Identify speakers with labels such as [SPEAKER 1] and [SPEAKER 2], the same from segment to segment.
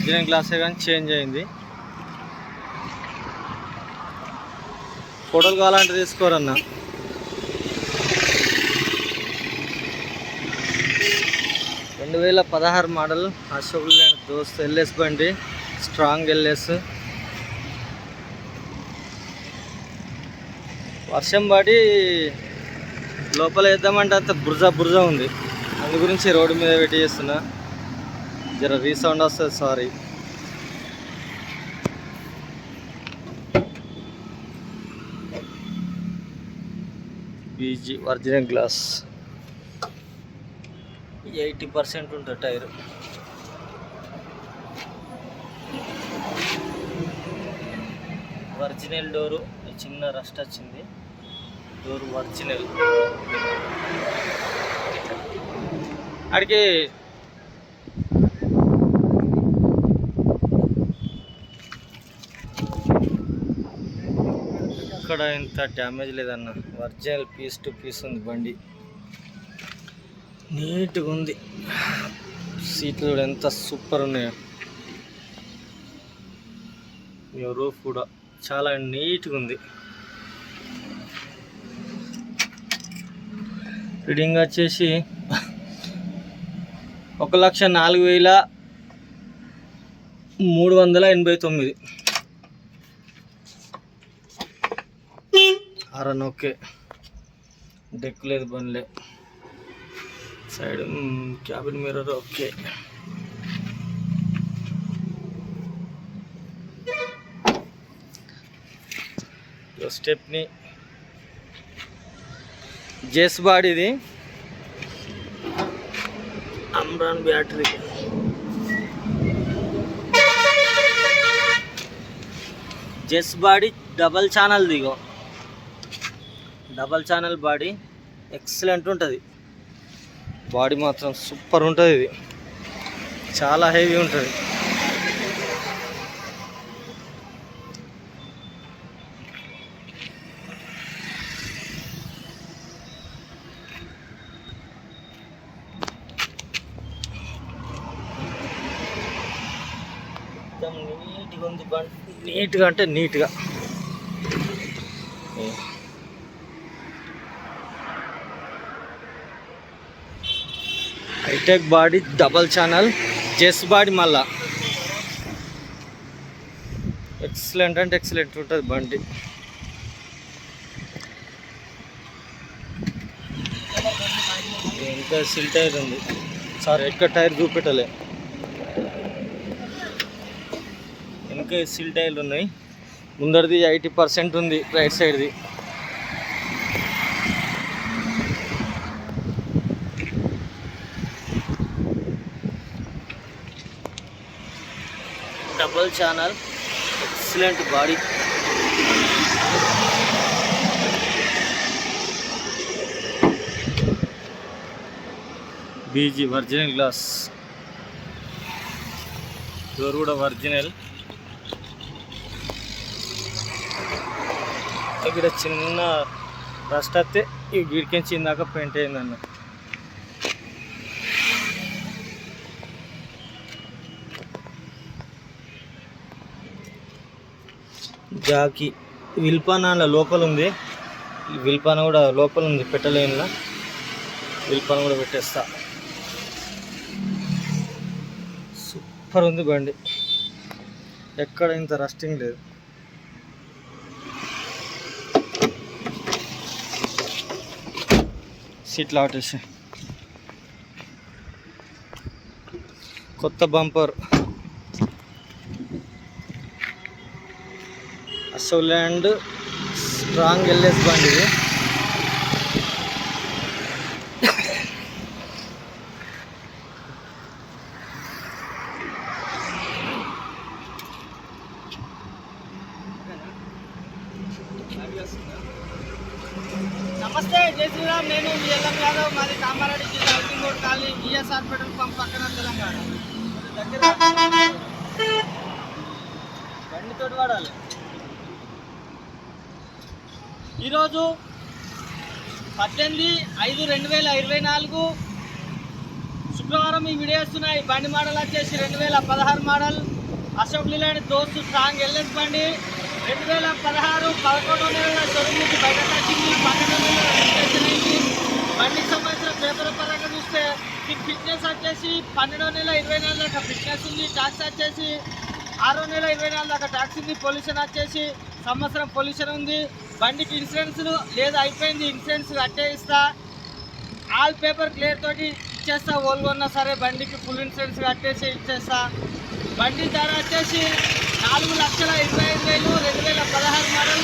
[SPEAKER 1] Original గ్లాసే కానీ change అయింది. ఫోటోలు కావాలంటే తీసుకోరన్న. రెండు 2016 మోడల్ అశోక్ లేలాండ్ దోస్త్ ఎల్ఎస్ బండి, స్ట్రాంగ్ ఎల్ఎస్. వర్షం పడి లోపల వేద్దామంటే అంత బురజా ఉంది. అందు గురించి రోడ్డు మీద వెయిట్ చేస్తున్నా. జర రీసౌండ్ వస్తుంది, సారీ. బీజీ ఒరిజినల్ గ్లాస్ 80% ఉంటుంది టైర్. ఒరిజినల్ డోరు, చిన్న రస్ట్ వచ్చింది. Door original. అడిగి ఇక్కడ ఇంత డ్యామేజ్ లేదన్న. ఒరిజినల్ పీస్ టు పీస్ ఉంది బండి. నీట్గా ఉంది. సీట్లు కూడా ఎంత సూపర్ ఉన్నాయో. రూఫ్ కూడా చాలా నీట్గా ఉంది. రీడింగ్ వచ్చేసి 1,04,389. Horn okay. డెక్ లేదు, బండ్లే. Side cabin mirror okay. Stepney జెస్ బాడీది, అమ్రాన్ బ్యాటరీ. జెస్ బాడీ డబల్ ఛానల్ దిగో. డబల్ ఛానల్ బాడీ ఎక్సలెంట్ ఉంటుంది. బాడీ మాత్రం సూపర్ ఉంటుంది. ఇది చాలా హెవీ ఉంటుంది. మొత్తం నీట్గా ఉంది బండి. నీట్గా అంటే నీట్గా. హైటెక్ బాడీ, డబల్ ఛానల్, జెస్ బాడీ. మళ్ళా ఎక్సలెంట్ అంటే ఎక్సలెంట్ ఉంటుంది బండి. ఇంకా సిల్ టైర్ ఉంది. సారీ, ఎక్కడ టైర్ చూపెట్టలే. ఇంకా సిల్ టైర్లు ఉన్నాయి. ముందరిది 80% ఉంది, రైట్ సైడ్ది. Double channel, excellent body. బీజీ ఒరిజినల్ గ్లాస్. డోర్ కూడా ఒరిజినల్. ఇక్కడ చిన్న రస్ట్ వస్తే ఈ వీడికించి ఇందాక పెయింట్ అయిందన్న. జాకీ విల్పాన లోపల ఉంది. విల్పాన కూడా లోపల ఉంది, పెట్టలేనులా. విల్పాన కూడా పెట్టేస్తా. సూపర్ ఉంది బండి. ఎక్కడ ఇంత రస్టింగ్ లేదు. సీట్లు ఆటేసి కొత్త bumper. Ashok Leyland strong LS బండి ఇది.
[SPEAKER 2] నమస్తే, జై శ్రీరామ్. నేను మీ ఎల్ఎం యాదవ్. మాది కామారెడ్డి జిల్లా housing colony, ESR petrol pump పక్కన, తెలంగాణ.
[SPEAKER 1] బండితో వాడాలి.
[SPEAKER 2] ఈరోజు 18/5/2024 శుక్రవారం ఈ వీడియో వస్తున్నాయి. బండి మోడల్ వచ్చేసి 2016 మోడల్. అశోక్ లీలాండ్ దోస్తు స్ట్రాంగ్ ఎల్ఎస్ బండి 2016 11వ నెల షోరూమ్ నుంచి బయటకు వచ్చింది. 12వ నెల రిజిస్ట్రేషన్ అయింది. బండికి సంబంధించిన పేపర్ పరంగా చూస్తే మీకు ఫిట్నెస్ వచ్చేసి 12వ నెల 24 దాకా ఫిట్నెస్ ఉంది. ట్యాక్స్ వచ్చేసి 6వ నెల 24 దాకా ట్యాక్స్ ఉంది. పొల్యూషన్ వచ్చేసి సంవత్సరం పొల్యూషన్ ఉంది. బండికి ఇన్సూరెన్స్ లేదా అయిపోయింది, ఇన్సూరెన్స్ కట్టే ఇస్తా. ఆల్ పేపర్ క్లియర్ తోటి ఇచ్చేస్తా. ఓల్గొన్నా సరే బండికి ఫుల్ ఇన్సూరెన్స్ కట్టేసి ఇచ్చేస్తా. బండి ధర వచ్చేసి 4,25,000 2016 model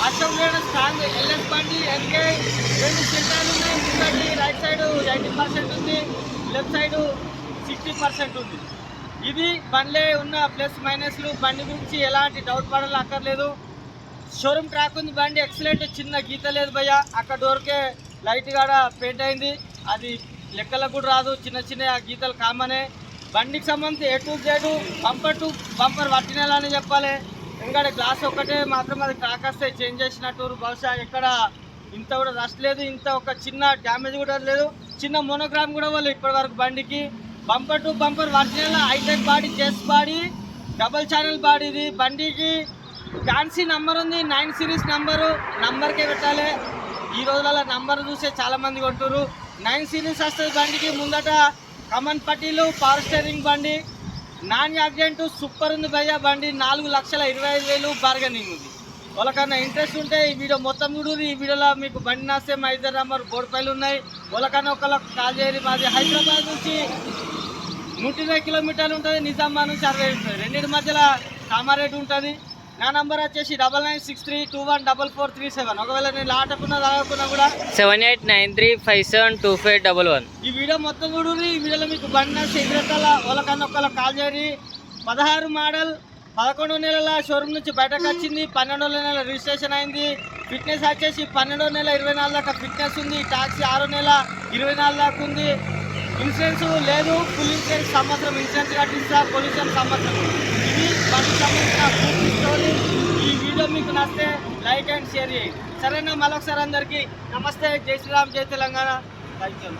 [SPEAKER 2] Ashok Leyland strong LS బండి. ఎన్కే 2 సిలిండర్లు ఉన్నాయి. ముందటి రైట్ సైడ్ 80% ఉంది, లెఫ్ట్ సైడ్ 60% ఉంది. ఇది బండిలో ఉన్న ప్లస్ మైనస్లు. బండి గురించి ఎలాంటి డౌట్ పడాలి అక్కర్లేదు. షోరూమ్ ట్రాక్ ఉంది. బండి ఎక్సలెంట్, చిన్న గీత లేదు భయ్య. అక్కడ డోర్కే లైట్ కాడ పెయింట్ అయింది, అది లెక్కలకు కూడా రాదు. చిన్న చిన్న గీతలు కామనే. బండికి సంబంధించి A to Z bumper to bumper పట్టినని చెప్పాలి. ఎందుకంటే గ్లాస్ ఒక్కటే మాత్రం అది క్రాక్ వస్తే చేంజ్ చేసినట్టు. బహుశా ఎక్కడ ఇంత కూడా రస్ట్ లేదు, ఇంత ఒక చిన్న డ్యామేజ్ కూడా లేదు, చిన్న మోనోగ్రామ్ కూడా వాళ్ళు ఇప్పటి వరకు. బండికి bumper to bumper original hitech body, చెస్ బాడీ, డబల్ ఛానల్ బాడీ. ఇది బండికి ఫ్యాన్సీ నంబర్ ఉంది, 9 సిరీస్ నంబర్కే పెట్టాలి. ఈ రోజులలో నంబర్ చూసే చాలామంది కొంటారు. 9 సిరీస్ వస్తుంది బండికి. ముందట కమన్ పట్టీలు, పవర్ స్టీరింగ్ బండి, నాన్ యాక్సిడెంట్ సూపర్ ఉంది భయ్య. బండి 4,25,000 బార్గెనింగ్ ఉంది. వాళ్ళకన్నా ఇంట్రెస్ట్ ఉంటే ఈ వీడియో మొత్తం చూడు. ఈ వీడియోలో మీకు బండి నాస్తే మా ఇద్దరు నంబర్ బోర్డు పైలు ఉన్నాయి. వాళ్ళకన్నా ఒకళ్ళకి కాల్ చేయరు. మాది హైదరాబాద్ నుంచి 120 కిలోమీటర్లు ఉంటుంది, నిజామాబాద్ నుంచి 60 ఉంటుంది. రెండింటి మధ్యలో కామారెడ్డి ఉంటుంది. నా నంబర్ వచ్చేసి 9963214437. ఒకవేళ నేను ఆటకున్నా తాగకున్నా కూడా
[SPEAKER 3] 7893572511.
[SPEAKER 2] ఈ వీడియో మొత్తం చూడు. ఈ వీడియోలో మీకు బండి నచ్చి ఎదురకాల వాళ్ళకన్నా ఒకళ్ళకి కాల్ చేయరి. 16 మోడల్ 11వ నెలల షోరూమ్ నుంచి బయటకు వచ్చింది. 12వ నెల రిజిస్ట్రేషన్ అయింది. ఫిట్నెస్ వచ్చేసి 12వ నెల 24 దాకా ఫిట్నెస్ ఉంది. ట్యాక్సీ 6వ నెల 24 దాకా ఉంది. ఇన్సూరెన్స్ లేదు, ఫుల్ ఇన్సూరెన్స్ సంవత్సరం ఇన్సూరెన్స్ కట్టిస్తా. పొల్యూషన్ సంవత్సరం. ఇది బండికి సంబంధించిన పూర్తి స్టోరీ. ఈ వీడియో మీకు నచ్చితే లైక్ అండ్ షేర్ చేయండి. సరేనా? మరొకసారి అందరికీ నమస్తే, జై శ్రీరామ్, జై తెలంగాణ. Thank you.